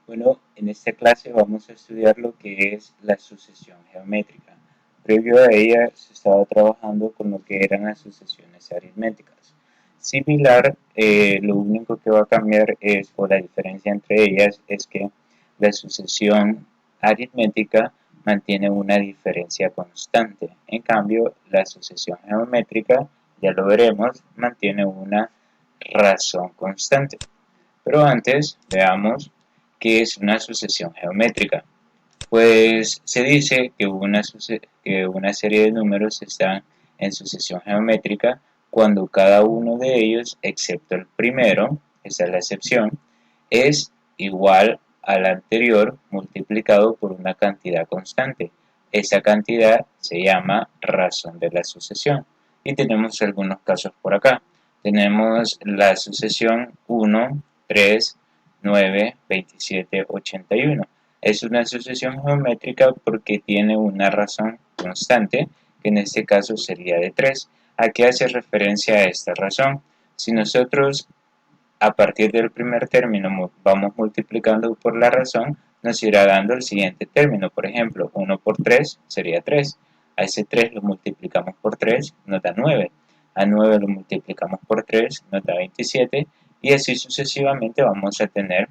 Bueno, en esta clase vamos a estudiar lo que es la sucesión geométrica. Previo a ella se estaba trabajando con lo que eran las sucesiones aritméticas. Similar, lo único que va a cambiar es, o la diferencia entre ellas, es que la sucesión aritmética mantiene una diferencia constante. En cambio, la sucesión geométrica, ya lo veremos, mantiene una razón constante. Pero antes, veamos qué es una sucesión geométrica. Pues se dice que una serie de números están en sucesión geométrica cuando cada uno de ellos, excepto el primero, esa es la excepción, es igual al anterior multiplicado por una cantidad constante. Esa cantidad se llama razón de la sucesión. Y tenemos algunos casos por acá. Tenemos la sucesión 1, 3, 9, 27, 81. Es una sucesión geométrica porque tiene una razón constante, que en este caso sería de 3. ¿A qué hace referencia a esta razón? Si nosotros a partir del primer término vamos multiplicando por la razón, nos irá dando el siguiente término. Por ejemplo, 1 por 3 sería 3. A ese 3 lo multiplicamos por 3, nos da 9. A 9 lo multiplicamos por 3, nos da 27. Y así sucesivamente vamos a tener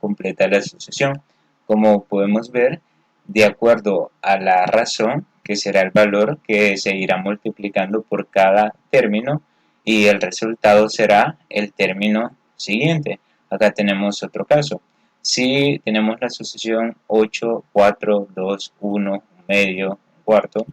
completa la sucesión. Como podemos ver, de acuerdo a la razón, que será el valor que se irá multiplicando por cada término, y el resultado será el término siguiente. Acá tenemos otro caso. Si tenemos la sucesión 8, 4, 2, 1, un medio, un cuarto,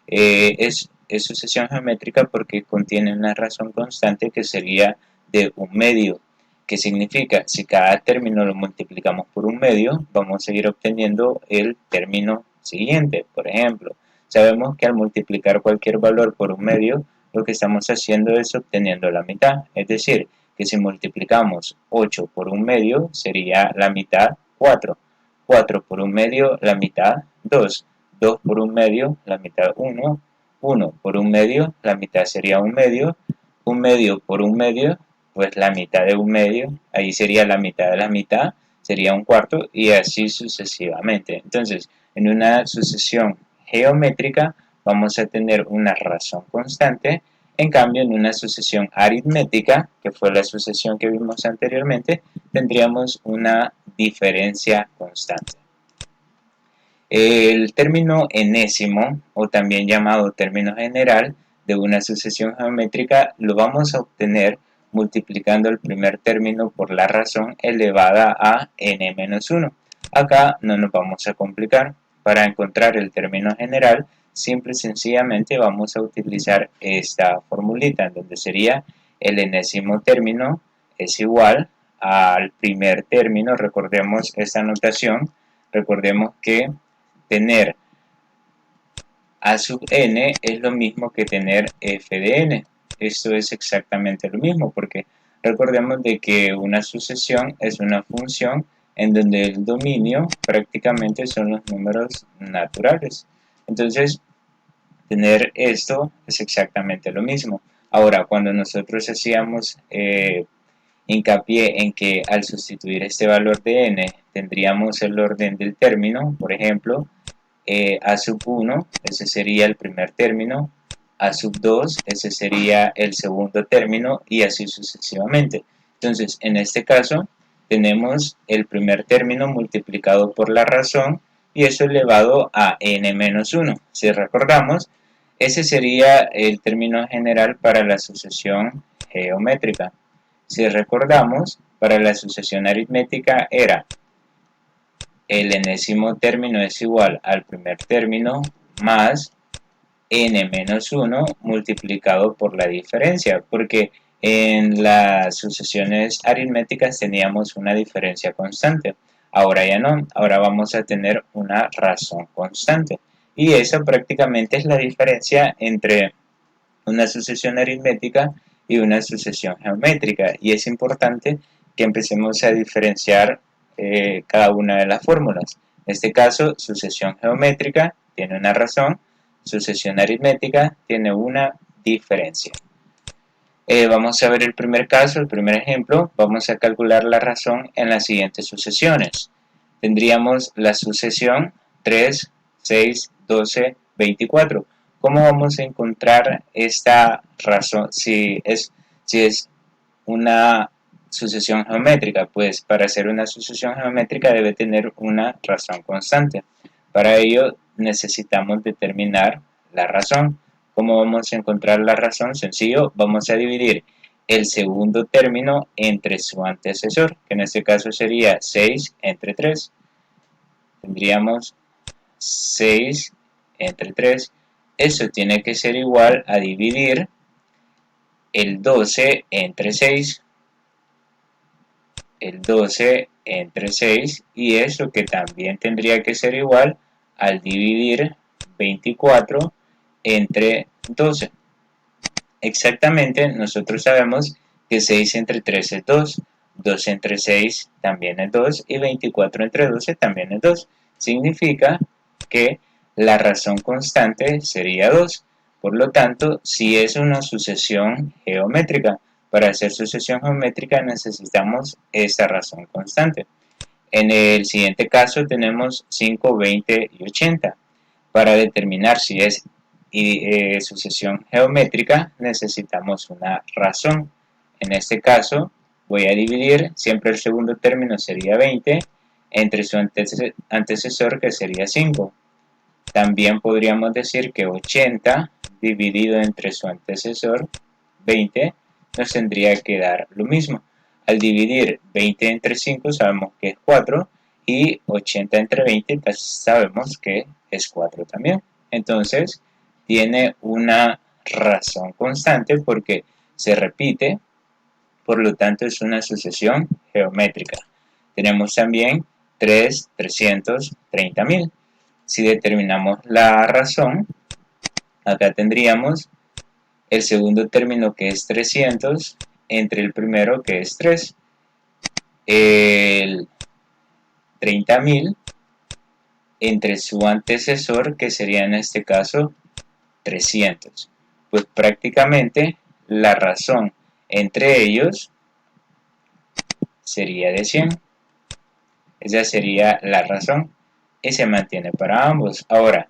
es sucesión geométrica porque contiene una razón constante que sería de un medio. ¿Qué significa? Si cada término lo multiplicamos por un medio, vamos a ir obteniendo el término siguiente. Por ejemplo, sabemos que al multiplicar cualquier valor por un medio, lo que estamos haciendo es obteniendo la mitad. Es decir, que si multiplicamos 8 por un medio, sería la mitad 4. 4 por un medio, la mitad 2. 2 por un medio, la mitad 1. 1 por un medio, la mitad sería un medio. Un medio por un medio, pues la mitad de un medio, ahí sería la mitad de la mitad, sería un cuarto y así sucesivamente. Entonces, en una sucesión geométrica vamos a tener una razón constante, en cambio en una sucesión aritmética, que fue la sucesión que vimos anteriormente, tendríamos una diferencia constante. El término enésimo, o también llamado término general, de una sucesión geométrica lo vamos a obtener multiplicando el primer término por la razón elevada a n-1. Acá no nos vamos a complicar. Para encontrar el término general, simple y sencillamente vamos a utilizar esta formulita, en donde sería el enésimo término es igual al primer término. Recordemos esta notación. Recordemos que tener a sub n es lo mismo que tener f de n. Esto es exactamente lo mismo porque recordemos de que una sucesión es una función en donde el dominio prácticamente son los números naturales. Entonces, tener esto es exactamente lo mismo. Ahora, cuando nosotros hacíamos hincapié en que al sustituir este valor de n tendríamos el orden del término, por ejemplo, a sub 1, ese sería el primer término, a sub 2, ese sería el segundo término y así sucesivamente. Entonces, en este caso, tenemos el primer término multiplicado por la razón y eso elevado a n-1. Si recordamos, ese sería el término general para la sucesión geométrica. Si recordamos, para la sucesión aritmética era el enésimo término es igual al primer término más n-1 multiplicado por la diferencia, porque en las sucesiones aritméticas teníamos una diferencia constante. Ahora ya no, ahora vamos a tener una razón constante. Y esa prácticamente es la diferencia entre una sucesión aritmética y una sucesión geométrica. Y es importante que empecemos a diferenciar cada una de las fórmulas. En este caso, sucesión geométrica tiene una razón, sucesión aritmética tiene una diferencia. Vamos a ver el primer caso, el primer ejemplo. Vamos a calcular la razón en las siguientes sucesiones. Tendríamos la sucesión 3, 6, 12, 24. ¿Cómo vamos a encontrar esta razón si es una sucesión geométrica? Pues para hacer una sucesión geométrica debe tener una razón constante. Para ello necesitamos determinar la razón. ¿Cómo vamos a encontrar la razón? Sencillo, vamos a dividir el segundo término entre su antecesor, que en este caso sería 6 entre 3. Tendríamos 6 entre 3. Eso tiene que ser igual a dividir el 12 entre 6. El 12 entre 6, y eso que también tendría que ser igual al dividir 24 entre 12. Exactamente, nosotros sabemos que 6 entre 3 es 2, 2 entre 6 también es 2 y 24 entre 12 también es 2. Significa que la razón constante sería 2. Por lo tanto, si es una sucesión geométrica, para hacer sucesión geométrica necesitamos esta razón constante. En el siguiente caso tenemos 5, 20 y 80. Para determinar si es sucesión geométrica necesitamos una razón. En este caso voy a dividir, siempre el segundo término sería 20, entre su antecesor que sería 5. También podríamos decir que 80 dividido entre su antecesor 20 nos tendría que dar lo mismo. Al dividir 20 entre 5 sabemos que es 4 y 80 entre 20 sabemos que es 4 también. Entonces tiene una razón constante porque se repite, por lo tanto es una sucesión geométrica. Tenemos también 3, 300, 30.000. Si determinamos la razón, acá tendríamos el segundo término que es 300 entre el primero que es 3. El 30.000 entre su antecesor que sería en este caso 300. Pues prácticamente la razón entre ellos sería de 100. Esa sería la razón y se mantiene para ambos. Ahora,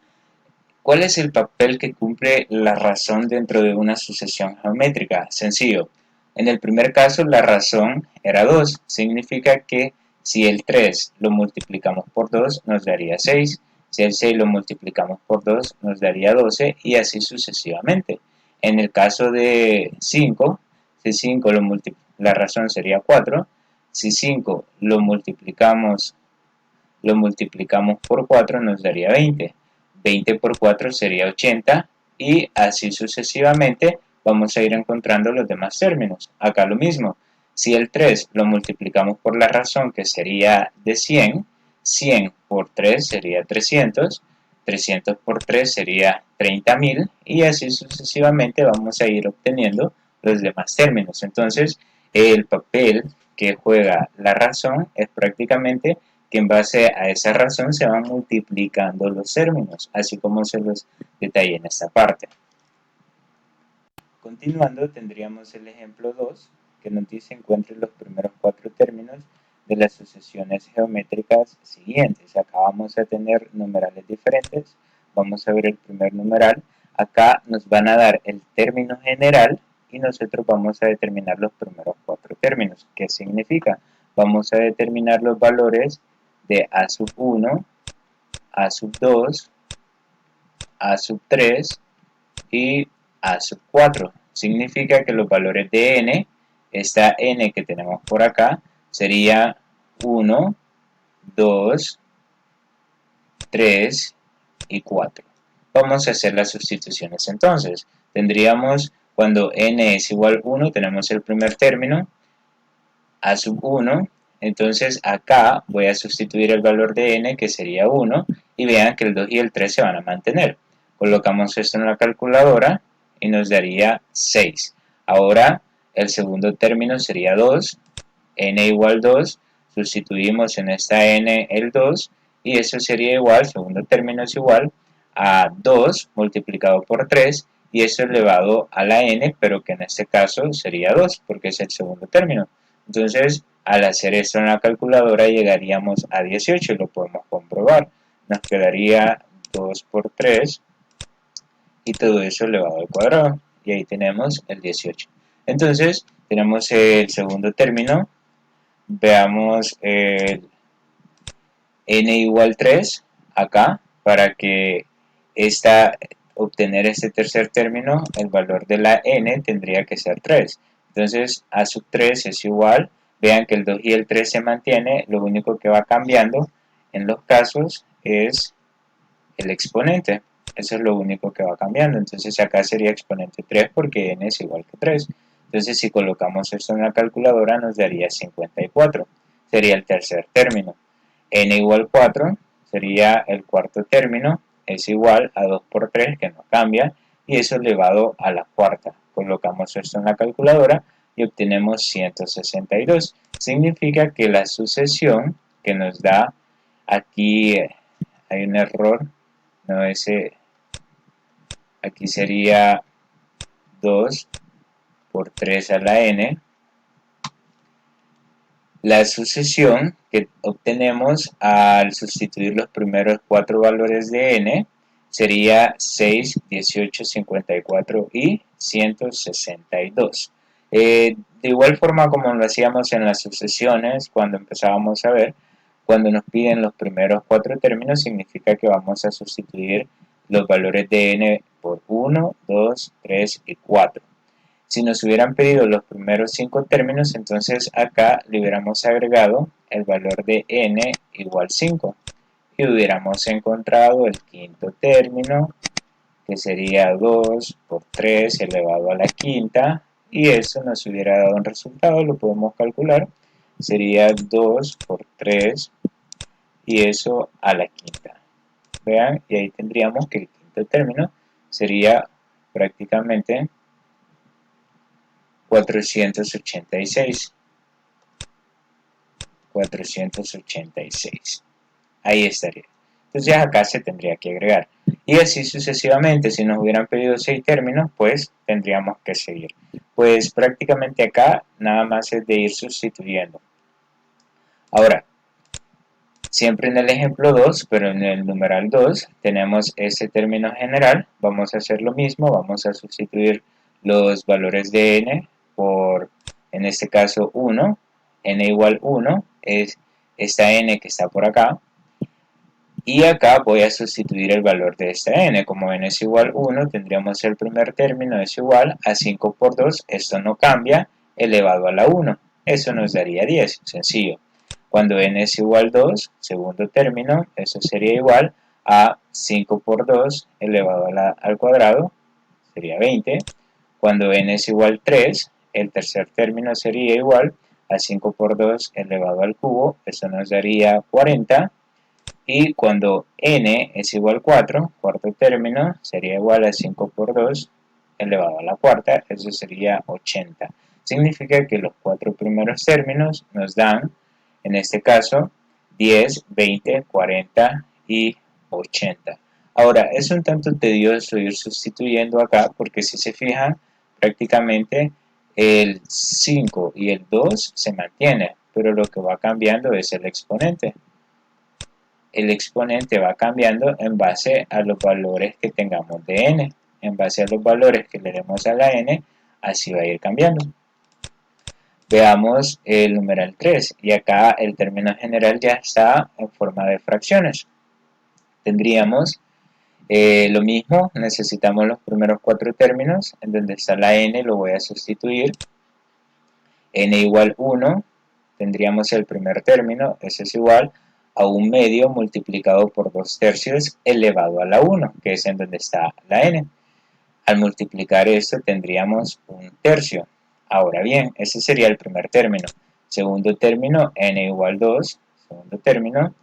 ¿cuál es el papel que cumple la razón dentro de una sucesión geométrica? Sencillo. En el primer caso la razón era 2. Significa que si el 3 lo multiplicamos por 2 nos daría 6. Si el 6 lo multiplicamos por 2 nos daría 12 y así sucesivamente. En el caso de 5, si 5 la razón sería 4. Si 5 lo multiplicamos por 4 nos daría 20. 20 por 4 sería 80 y así sucesivamente vamos a ir encontrando los demás términos. Acá lo mismo, si el 3 lo multiplicamos por la razón que sería de 100, 100 por 3 sería 300, 300 por 3 sería 30.000 y así sucesivamente vamos a ir obteniendo los demás términos. Entonces, el papel que juega la razón es prácticamente que en base a esa razón se van multiplicando los términos, así como se los detallé en esta parte. Continuando, tendríamos el ejemplo 2, que nos dice encuentre los primeros 4 términos de las sucesiones geométricas siguientes. Acá vamos a tener numerales diferentes. Vamos a ver el primer numeral. Acá nos van a dar el término general y nosotros vamos a determinar los primeros 4 términos. ¿Qué significa? Vamos a determinar los valores de A sub 1, A sub 2, A sub 3 y A sub 4. Significa que los valores de n, esta n que tenemos por acá, sería 1, 2, 3 y 4. Vamos a hacer las sustituciones entonces. Tendríamos, cuando n es igual a 1, tenemos el primer término, A sub 1. Entonces acá voy a sustituir el valor de n, que sería 1, y vean que el 2 y el 3 se van a mantener. Colocamos esto en la calculadora y nos daría 6. Ahora el segundo término sería 2, n igual 2, sustituimos en esta n el 2 y eso sería igual, segundo término es igual a 2 multiplicado por 3 y eso elevado a la n, pero que en este caso sería 2, porque es el segundo término. Entonces, al hacer esto en la calculadora llegaríamos a 18 y lo podemos comprobar. Nos quedaría 2 por 3 y todo eso elevado al cuadrado. Y ahí tenemos el 18. Entonces, tenemos el segundo término. Veamos el n igual 3 acá para que obtener este tercer término, el valor de la n tendría que ser 3. Entonces, a sub 3 es igual, vean que el 2 y el 3 se mantiene, lo único que va cambiando en los casos es el exponente. Eso es lo único que va cambiando. Entonces acá sería exponente 3 porque n es igual que 3. Entonces si colocamos esto en la calculadora nos daría 54. Sería el tercer término. N igual 4 sería el cuarto término. Es igual a 2 por 3 que no cambia. Y eso elevado a la cuarta. Colocamos esto en la calculadora y obtenemos 162. Significa que la sucesión que nos da aquí hay un error, no ese, aquí sería 2 por 3 a la n. La sucesión que obtenemos al sustituir los primeros 4 valores de n sería 6, 18, 54 y 162. De igual forma como lo hacíamos en las sucesiones, cuando empezábamos a ver, cuando nos piden los primeros 4 términos, significa que vamos a sustituir los valores de n por 1, 2, 3 y 4. Si nos hubieran pedido los primeros 5 términos, entonces acá le hubiéramos agregado el valor de n igual 5 y hubiéramos encontrado el quinto término, que sería 2 por 3 elevado a la quinta, y eso nos hubiera dado un resultado, lo podemos calcular, sería 2 por 3 y eso a la quinta. Vean, y ahí tendríamos que el quinto término sería prácticamente 486. 486. Ahí estaría. Entonces ya acá se tendría que agregar. Y así sucesivamente, si nos hubieran pedido 6 términos, pues tendríamos que seguir. Pues prácticamente acá nada más es de ir sustituyendo. Ahora, siempre en el ejemplo 2, pero en el numeral 2, tenemos ese término general. Vamos a hacer lo mismo, vamos a sustituir los valores de n por, en este caso, 1. N igual 1 es esta n que está por acá. Y acá voy a sustituir el valor de esta n. Como n es igual 1, tendríamos el primer término es igual a 5 por 2, esto no cambia, elevado a la 1. Eso nos daría 10, sencillo. Cuando n es igual 2, segundo término, eso sería igual a 5 por 2 elevado al cuadrado, sería 20. Cuando n es igual 3, el tercer término sería igual a 5 por 2 elevado al cubo, eso nos daría 40. Y cuando n es igual a 4, cuarto término sería igual a 5 por 2 elevado a la cuarta, eso sería 80. Significa que los 4 primeros términos nos dan, en este caso, 10, 20, 40 y 80. Ahora, es un tanto tedioso ir sustituyendo acá porque si se fijan, prácticamente el 5 y el 2 se mantienen, pero lo que va cambiando es el exponente. El exponente va cambiando en base a los valores que tengamos de n. En base a los valores que le demos a la n, así va a ir cambiando. Veamos el numeral 3 y acá el término general ya está en forma de fracciones. Tendríamos lo mismo, necesitamos los primeros 4 términos, en donde está la n lo voy a sustituir. N igual 1, tendríamos el primer término, eso es igual a 1 medio multiplicado por 2 tercios elevado a la 1, que es en donde está la n. Al multiplicar esto tendríamos 1 tercio. Ahora bien, ese sería el primer término. Segundo término, n igual 2. Segundo término,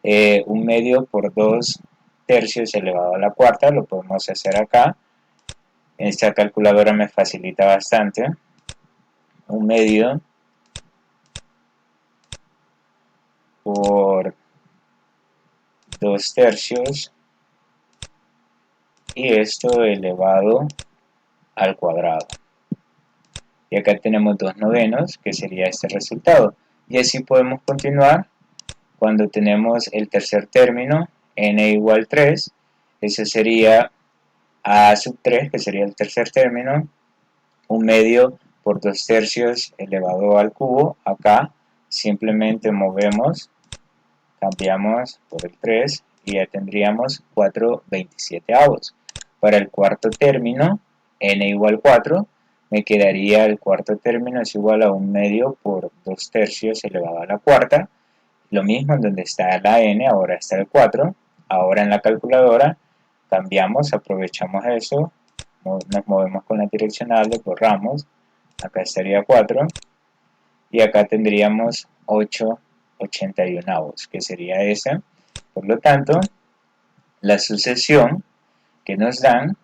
1 medio por 2 tercios elevado a la cuarta, lo podemos hacer acá. Esta calculadora me facilita bastante. 1 medio por 2 tercios y esto elevado al cuadrado. Y acá tenemos 2 novenos, que sería este resultado. Y así podemos continuar cuando tenemos el tercer término, n igual 3, eso sería a sub 3, que sería el tercer término, 1/2 por 2 tercios elevado al cubo. Acá simplemente movemos, cambiamos por el 3 y ya tendríamos 4/27. Para el cuarto término, n igual 4, me quedaría el cuarto término es igual a 1/2 por 2 tercios elevado a la cuarta. Lo mismo en donde está la n, ahora está el 4. Ahora en la calculadora cambiamos, aprovechamos eso, nos movemos con la direccional, le borramos, acá estaría 4 y acá tendríamos 8/81, que sería esa. Por lo tanto, la sucesión que nos dan,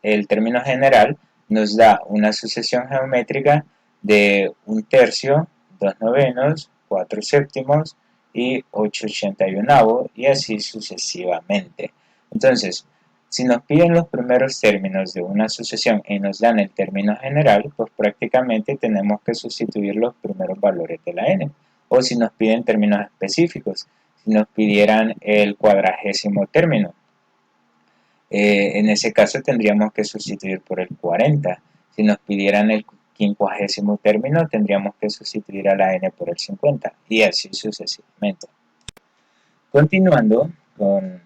el término general, nos da una sucesión geométrica de 1/3, 2 novenos, 4 séptimos y 8/81 y así sucesivamente. Entonces, si nos piden los primeros términos de una sucesión y nos dan el término general, pues prácticamente tenemos que sustituir los primeros valores de la n. O si nos piden términos específicos, si nos pidieran el cuadragésimo término, en ese caso tendríamos que sustituir por el 40. Si nos pidieran el quincuagésimo término, tendríamos que sustituir a la n por el 50 y así sucesivamente. Continuando con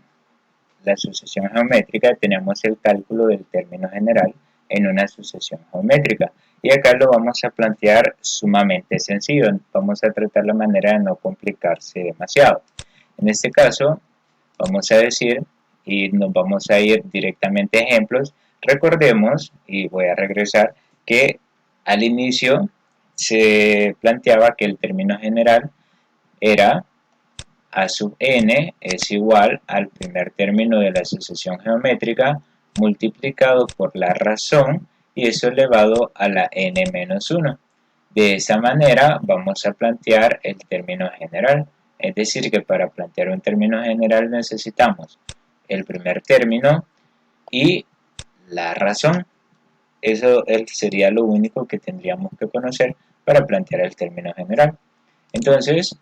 la sucesión geométrica, tenemos el cálculo del término general en una sucesión geométrica. Y acá lo vamos a plantear sumamente sencillo. Vamos a tratar la manera de no complicarse demasiado. En este caso, vamos a decir, y nos vamos a ir directamente a ejemplos. Recordemos, y voy a regresar, que al inicio se planteaba que el término general era a sub n es igual al primer término de la sucesión geométrica multiplicado por la razón y eso elevado a la n menos 1. De esa manera vamos a plantear el término general. Es decir, que para plantear un término general necesitamos el primer término y la razón. Eso sería lo único que tendríamos que conocer para plantear el término general. Entonces,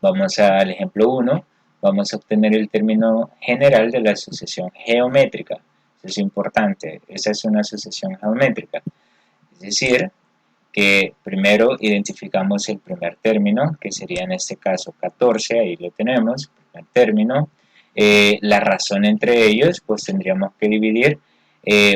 vamos al ejemplo 1. Vamos a obtener el término general de la sucesión geométrica. Eso es importante. Esa es una sucesión geométrica. Es decir, que primero identificamos el primer término, que sería en este caso 14, ahí lo tenemos, primer término. La razón entre ellos, pues tendríamos que dividir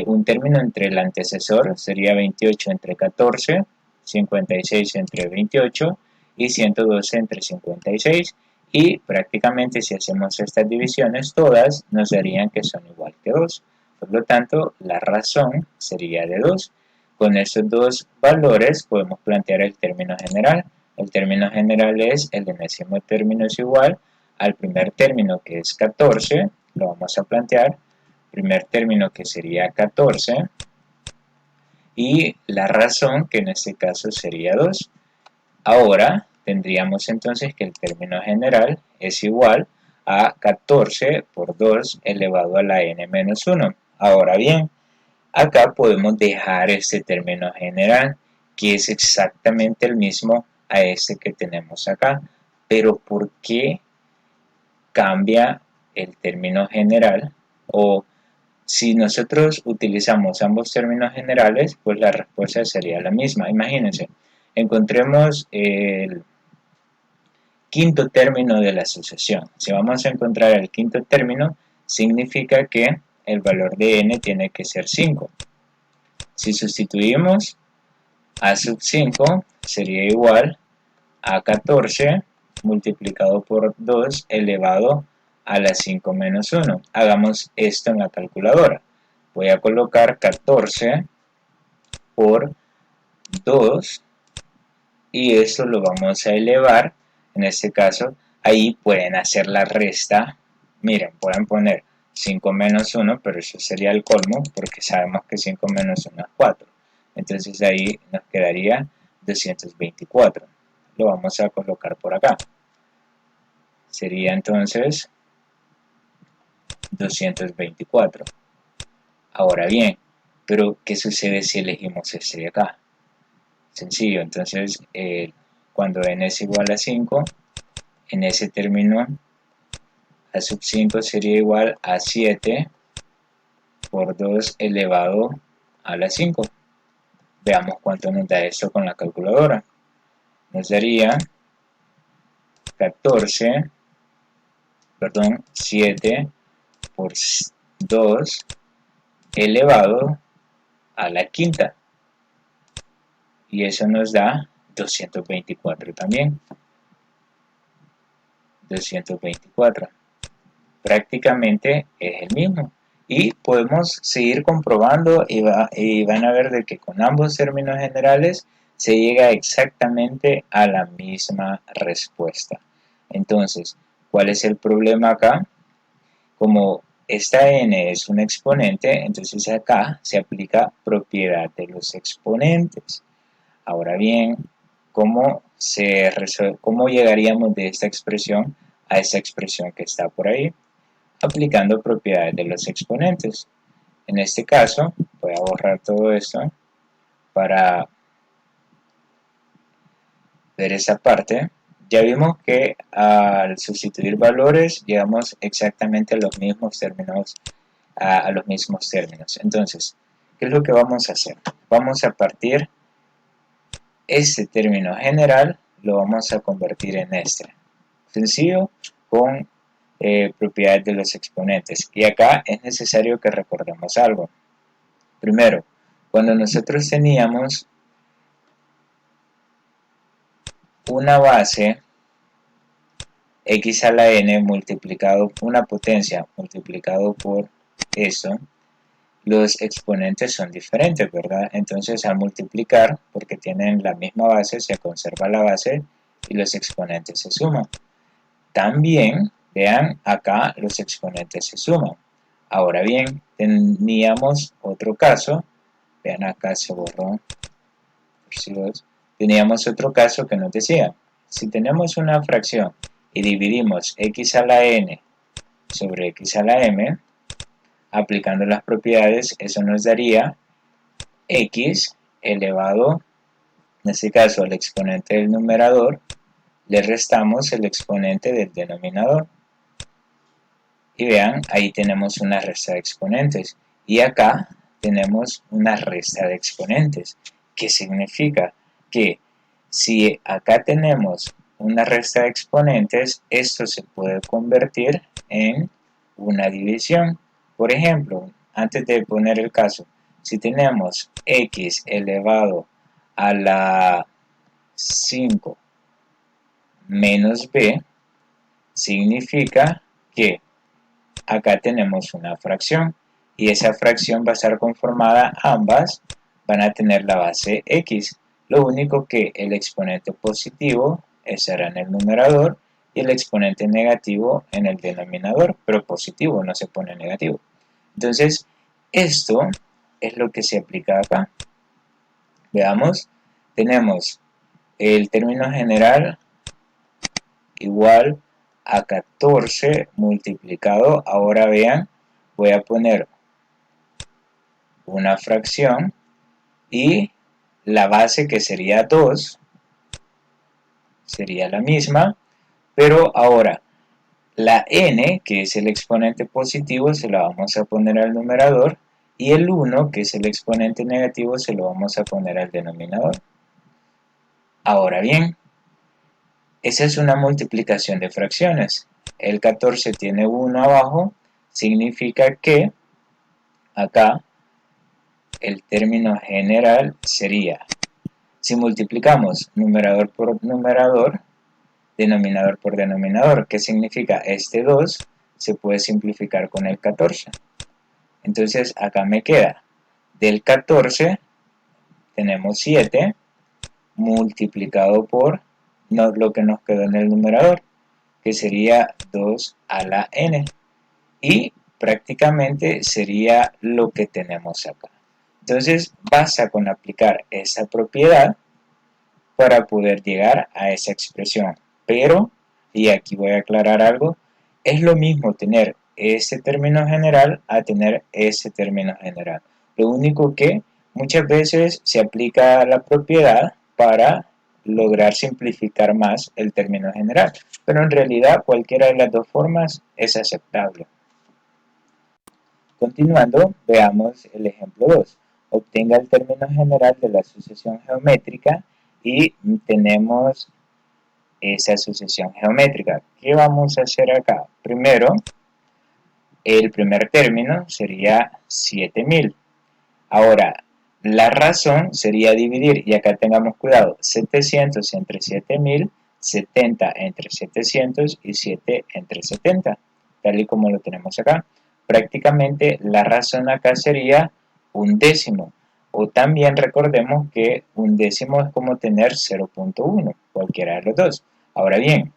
un término entre el antecesor, sería 28 entre 14, 56 entre 28 y 112 entre 56. Y prácticamente si hacemos estas divisiones, todas nos darían que son igual que 2. Por lo tanto, la razón sería de 2. Con esos dos valores podemos plantear el término general. El término general es el enésimo término es igual al primer término que es 14, lo vamos a plantear, primer término que sería 14 y la razón que en este caso sería 2. Ahora tendríamos entonces que el término general es igual a 14 por 2 elevado a la n menos 1. Ahora bien, acá podemos dejar este término general, que es exactamente el mismo a este que tenemos acá. Pero ¿por qué cambia el término general? O si nosotros utilizamos ambos términos generales, pues la respuesta sería la misma. Imagínense, encontremos el quinto término de la sucesión. Si vamos a encontrar el quinto término, significa que el valor de n tiene que ser 5. Si sustituimos, a sub 5 sería igual a 14 multiplicado por 2 elevado a la 5 menos 1. Hagamos esto en la calculadora. Voy a colocar 14 por 2 y esto lo vamos a elevar. En este caso, ahí pueden hacer la resta. Miren, pueden poner 5 menos 1, pero eso sería el colmo porque sabemos que 5 menos 1 es 4. Entonces ahí nos quedaría 224. Lo vamos a colocar por acá. Sería entonces 224. Ahora bien, pero ¿qué sucede si elegimos este de acá? Sencillo, entonces cuando n es igual a 5, en ese término a sub 5 sería igual a 7 por 2 elevado a la 5. Veamos cuánto nos da esto con la calculadora. Nos daría 14, perdón, 7 por 2 elevado a la quinta. Y eso nos da 224 también. 224. Prácticamente es el mismo. Y podemos seguir comprobando y van a ver de que con ambos términos generales se llega exactamente a la misma respuesta. Entonces, ¿cuál es el problema acá? Como esta n es un exponente, entonces acá se aplica propiedad de los exponentes. Ahora bien, ¿cómo llegaríamos de esta expresión a esa expresión que está por ahí? Aplicando propiedades de los exponentes. En este caso, voy a borrar todo esto para ver esa parte. Ya vimos que al sustituir valores llegamos exactamente a los mismos términos, a los mismos términos. Entonces, ¿qué es lo que vamos a hacer? Vamos a partir este término general, lo vamos a convertir en este. Sencillo, con propiedades de los exponentes. Y acá es necesario que recordemos algo. Primero, cuando nosotros teníamos una base x a la n multiplicado, una potencia multiplicado por eso, los exponentes son diferentes, ¿verdad? Entonces al multiplicar, porque tienen la misma base, se conserva la base y los exponentes se suman. También, vean, acá los exponentes se suman. Ahora bien, teníamos otro caso, vean acá se borró, teníamos otro caso que nos decía, si tenemos una fracción y dividimos x a la n sobre x a la m, aplicando las propiedades, eso nos daría x elevado, en este caso al exponente del numerador, le restamos el exponente del denominador. Y vean, ahí tenemos una resta de exponentes. Y acá tenemos una resta de exponentes. ¿Qué significa? Que si acá tenemos una resta de exponentes, esto se puede convertir en una división. Por ejemplo, antes de poner el caso, si tenemos x elevado a la 5 menos b, significa que acá tenemos una fracción y esa fracción va a estar conformada, ambas van a tener la base x. Lo único que el exponente positivo estará en el numerador y el exponente negativo en el denominador, pero positivo, no se pone negativo. Entonces, esto es lo que se aplica acá. Veamos, tenemos el término general igual a 14 multiplicado, ahora vean, voy a poner una fracción y la base, que sería 2, sería la misma, pero ahora la n, que es el exponente positivo, se la vamos a poner al numerador y el 1, que es el exponente negativo, se lo vamos a poner al denominador. Ahora bien, esa es una multiplicación de fracciones. El 14 tiene 1 abajo, significa que acá el término general sería, si multiplicamos numerador por numerador, denominador por denominador, ¿qué significa? Este 2 se puede simplificar con el 14. Entonces acá me queda, del 14 tenemos 7 multiplicado por lo que nos quedó en el numerador, que sería 2 a la n. Y prácticamente sería lo que tenemos acá. Entonces basta con aplicar esa propiedad para poder llegar a esa expresión. Pero, y aquí voy a aclarar algo, es lo mismo tener este término general a tener este término general. Lo único que muchas veces se aplica la propiedad para lograr simplificar más el término general, pero en realidad cualquiera de las dos formas es aceptable. Continuando, veamos el ejemplo 2. Obtenga el término general de la sucesión geométrica y tenemos esa sucesión geométrica. ¿Qué vamos a hacer acá? Primero, el primer término sería 7000. Ahora, la razón sería dividir, y acá tengamos cuidado, 700 entre 7000, 70 entre 700 y 7 entre 70, tal y como lo tenemos acá. Prácticamente la razón acá sería un décimo, o también recordemos que un décimo es como tener 0.1, cualquiera de los dos. Ahora bien,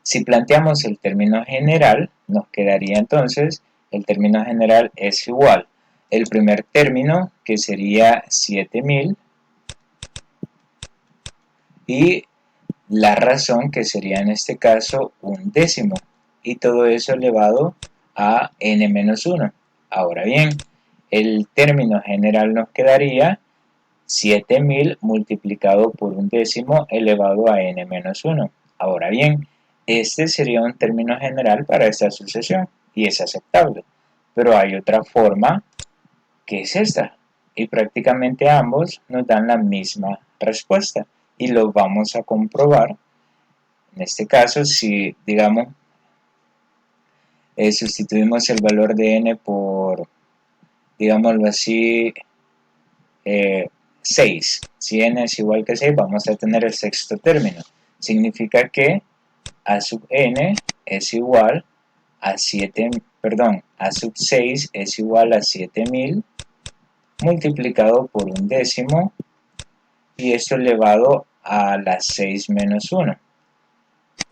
si planteamos el término general, nos quedaría entonces, el término general es igual. El primer término, que sería 7000, y la razón, que sería en este caso un décimo, y todo eso elevado a n-1. Ahora bien, el término general nos quedaría 7000 multiplicado por un décimo elevado a n-1. Ahora bien, este sería un término general para esta sucesión y es aceptable. Pero hay otra forma que es esta. Y prácticamente ambos nos dan la misma respuesta. Y lo vamos a comprobar. En este caso, si digamos, sustituimos el valor de n por, digámoslo así, 6. Si n es igual que 6, vamos a tener el sexto término. Significa que a sub n es igual a 7, perdón, a sub 6 es igual a 7000 multiplicado por un décimo y esto elevado a las 6 menos 1.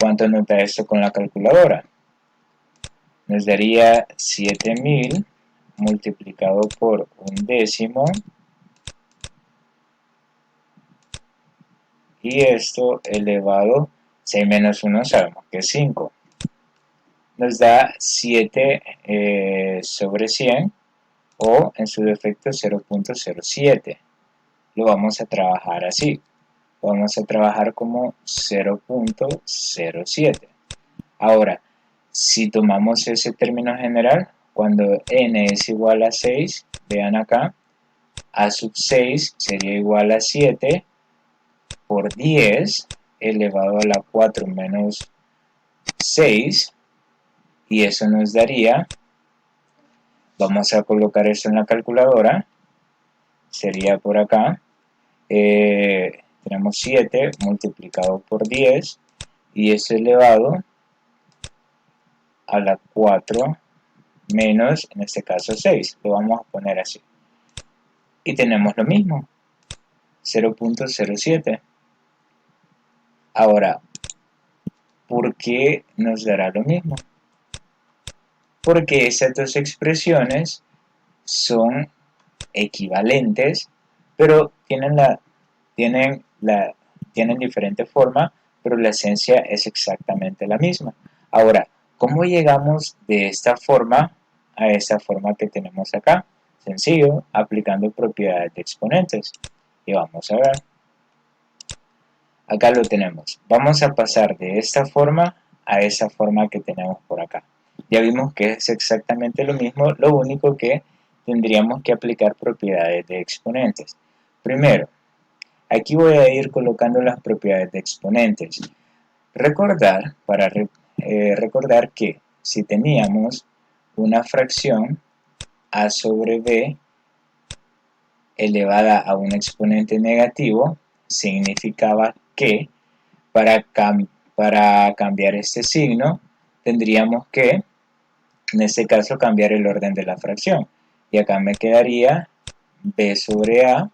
¿Cuánto nos da esto con la calculadora? Nos daría 7000 multiplicado por un décimo y esto elevado, 6 menos 1 sabemos que es 5. Nos da 7 sobre 100 o en su defecto 0.07. Lo vamos a trabajar así. Lo vamos a trabajar como 0.07. Ahora, si tomamos ese término general, cuando n es igual a 6, vean acá, a sub 6 sería igual a 7 por 10 elevado a la 4 menos 6, y eso nos daría, vamos a colocar esto en la calculadora, sería por acá, tenemos 7 multiplicado por 10 y eso elevado a la 4 menos, en este caso 6, lo vamos a poner así. Y tenemos lo mismo, 0.07. Ahora, ¿por qué nos dará lo mismo? Porque estas dos expresiones son equivalentes, pero tienen diferente forma, pero la esencia es exactamente la misma. Ahora, ¿cómo llegamos de esta forma a esta forma que tenemos acá? Sencillo, aplicando propiedades de exponentes. Y vamos a ver. Acá lo tenemos. Vamos a pasar de esta forma a esa forma que tenemos por acá. Ya vimos que es exactamente lo mismo, lo único que tendríamos que aplicar propiedades de exponentes. Primero, aquí voy a ir colocando las propiedades de exponentes. Recordar que si teníamos una fracción a sobre b elevada a un exponente negativo, significaba que para cambiar este signo tendríamos que, en este caso, cambiar el orden de la fracción. Y acá me quedaría b sobre a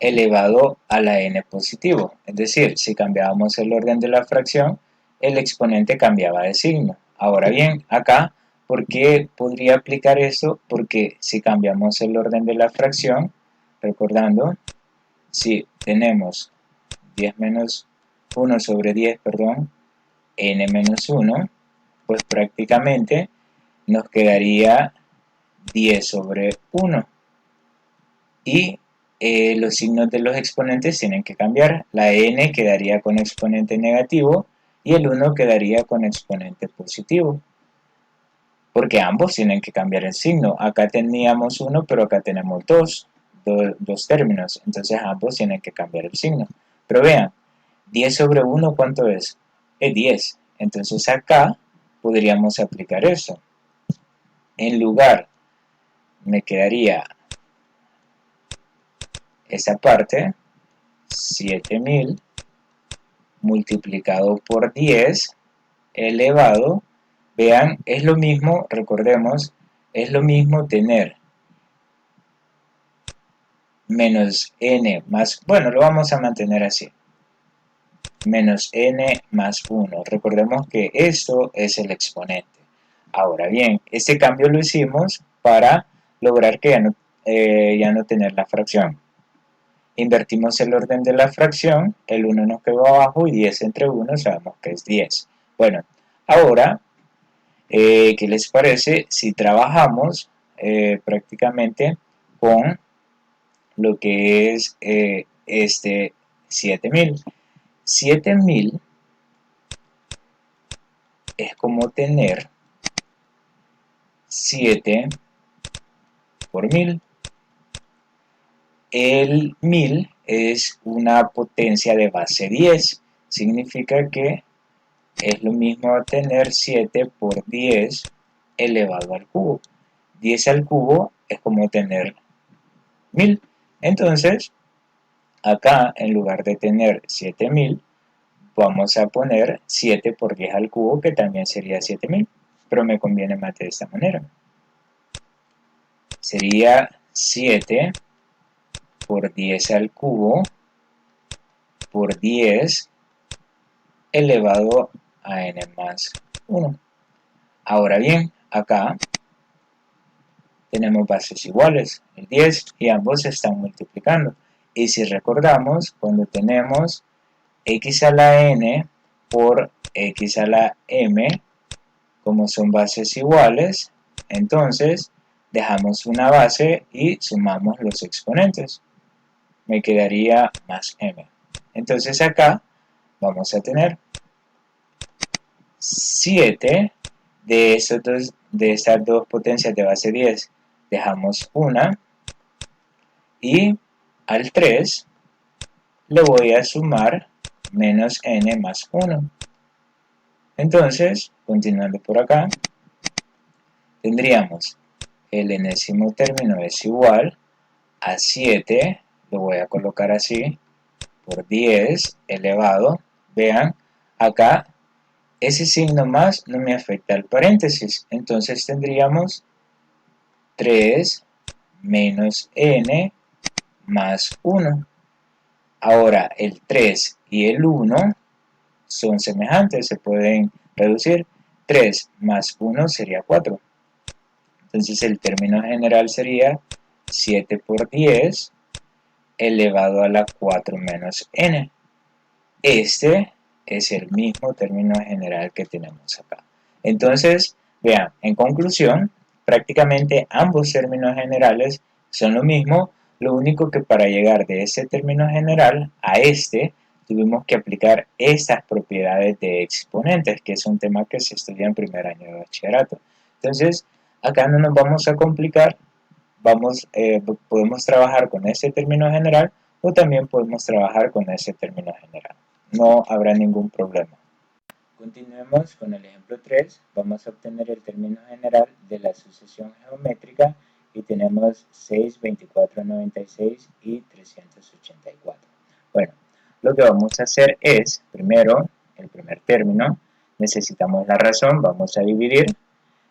elevado a la n positivo. Es decir, si cambiábamos el orden de la fracción, el exponente cambiaba de signo. Ahora bien, acá, ¿por qué podría aplicar eso? Porque si cambiamos el orden de la fracción, recordando, si tenemos 10 menos 1 sobre 10, perdón, n menos 1, pues prácticamente nos quedaría 10 sobre 1. Y los signos de los exponentes tienen que cambiar. La n quedaría con exponente negativo y el 1 quedaría con exponente positivo. Porque ambos tienen que cambiar el signo. Acá teníamos 1, pero acá tenemos dos términos. Entonces ambos tienen que cambiar el signo. Pero vean, 10 sobre 1, ¿cuánto es? Es 10. Entonces acá podríamos aplicar eso. En lugar, me quedaría esa parte, 7000 multiplicado por 10 elevado, vean, es lo mismo, recordemos, es lo mismo tener menos n más, bueno, lo vamos a mantener así, menos n más 1. Recordemos que esto es el exponente. Ahora bien, este cambio lo hicimos para lograr que ya no tener la fracción. Invertimos el orden de la fracción, el 1 nos quedó abajo y 10 entre 1 sabemos que es 10. Bueno, ahora, ¿qué les parece si trabajamos prácticamente con lo que es este 7000? 7000 es como tener 7 por 1000. El 1000 es una potencia de base 10. Significa que es lo mismo tener 7 por 10 elevado al cubo. 10 al cubo es como tener 1000. Entonces, acá en lugar de tener 7000, vamos a poner 7 por 10 al cubo, que también sería 7000. Pero me conviene más de esta manera. Sería 7 por 10 al cubo por 10 elevado a n más 1. Ahora bien, acá tenemos bases iguales, el 10, y ambos se están multiplicando. Y si recordamos, cuando tenemos x a la n por x a la m, como son bases iguales, entonces dejamos una base y sumamos los exponentes. Me quedaría más m. Entonces acá vamos a tener 7 de estas dos potencias de base 10, dejamos una, y al 3 le voy a sumar menos n más 1. Entonces, continuando por acá, tendríamos el enésimo término es igual a 7, lo voy a colocar así, por 10 elevado, vean, acá ese signo más no me afecta al paréntesis, entonces tendríamos 3 menos n más 1. Ahora el 3 y el 1 son semejantes, se pueden reducir. 3 más 1 sería 4. Entonces el término general sería 7 por 10 elevado a la 4 menos n. Este es el mismo término general que tenemos acá. Entonces, vean, en conclusión, prácticamente ambos términos generales son lo mismo, lo único que para llegar de ese término general a este, tuvimos que aplicar estas propiedades de exponentes, que es un tema que se estudia en primer año de bachillerato. Entonces, acá no nos vamos a complicar, podemos trabajar con ese término general o también podemos trabajar con ese término general. No habrá ningún problema. Continuemos con el ejemplo 3. Vamos a obtener el término general de la sucesión geométrica y tenemos 6, 24, 96 y 384. Bueno, lo que vamos a hacer es, primero, el primer término, necesitamos la razón, vamos a dividir.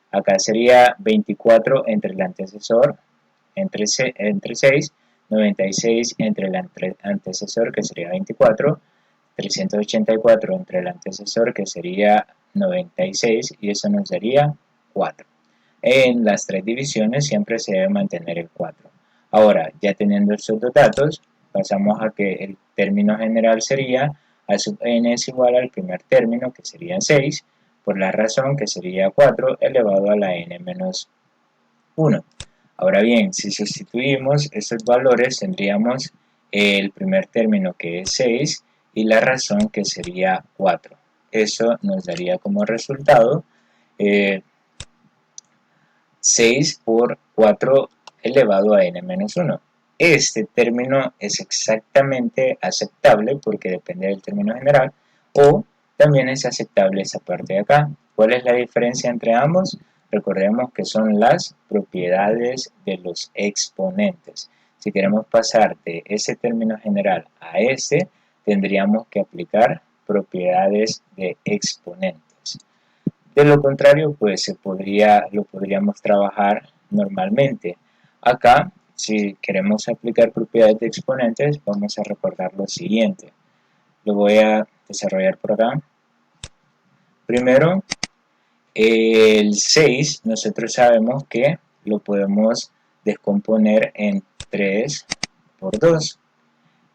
Acá sería 24 entre el antecesor, entre 6, 96 entre el antecesor, que sería 24, 384 entre el antecesor, que sería 96, y eso nos daría 4. En las tres divisiones siempre se debe mantener el 4. Ahora, ya teniendo estos dos datos, pasamos a que el término general sería a sub n es igual al primer término, que sería 6, por la razón que sería 4 elevado a la n menos 1. Ahora bien, si sustituimos estos valores tendríamos el primer término que es 6 y la razón que sería 4. Eso nos daría como resultado 6 por 4 elevado a n menos 1. Este término es exactamente aceptable porque depende del término general, o también es aceptable esta parte de acá. ¿Cuál es la diferencia entre ambos? Recordemos que son las propiedades de los exponentes. Si queremos pasar de ese término general a este, tendríamos que aplicar propiedades de exponentes. De lo contrario, pues lo podríamos trabajar normalmente. Acá, si queremos aplicar propiedades de exponentes, vamos a recordar lo siguiente. Lo voy a desarrollar por acá. Primero, el 6, nosotros sabemos que lo podemos descomponer en 3 por 2.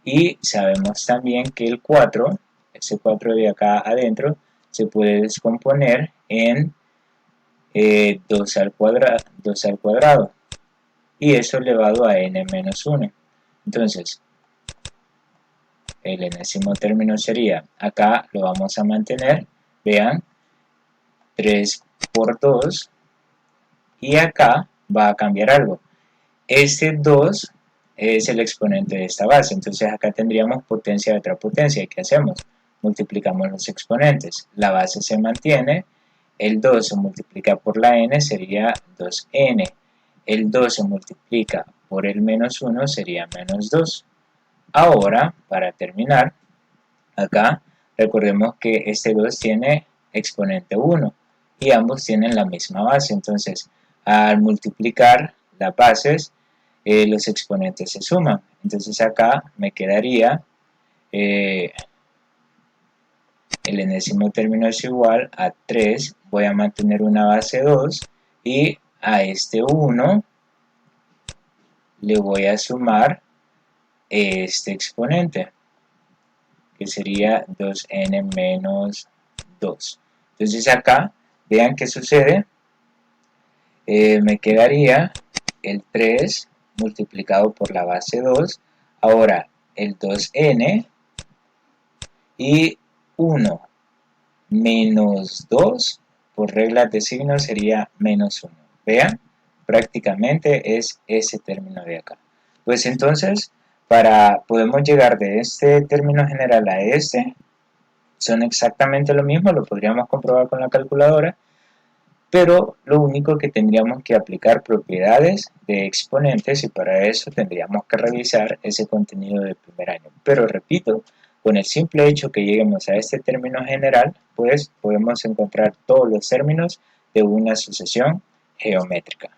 Y sabemos también que el 4, ese 4 de acá adentro, se puede descomponer en 2 al cuadrado, y eso elevado a n menos 1. Entonces, el enésimo término sería, acá lo vamos a mantener, vean, 3 por 2, y acá va a cambiar algo. Este 2 es el exponente de esta base, entonces acá tendríamos potencia de otra potencia. ¿Y qué hacemos? Multiplicamos los exponentes, la base se mantiene, el 2 se multiplica por la n sería 2n, el 2 se multiplica por el menos 1 sería menos 2. Ahora, para terminar, acá recordemos que este 2 tiene exponente 1 y ambos tienen la misma base, entonces al multiplicar las bases, los exponentes se suman. Entonces acá me quedaría el enésimo término es igual a 3, voy a mantener una base 2 y a este 1 le voy a sumar este exponente, que sería 2n menos 2. Entonces acá, vean qué sucede, me quedaría el 3 multiplicado por la base 2, ahora el 2n y 1 menos 2 por reglas de signo sería menos 1. Vean, prácticamente es ese término de acá. Pues entonces, podemos llegar de este término general a este, son exactamente lo mismo, lo podríamos comprobar con la calculadora, pero lo único que tendríamos que aplicar propiedades de exponentes y para eso tendríamos que revisar ese contenido del primer año. Pero repito, con el simple hecho que lleguemos a este término general, pues podemos encontrar todos los términos de una sucesión geométrica.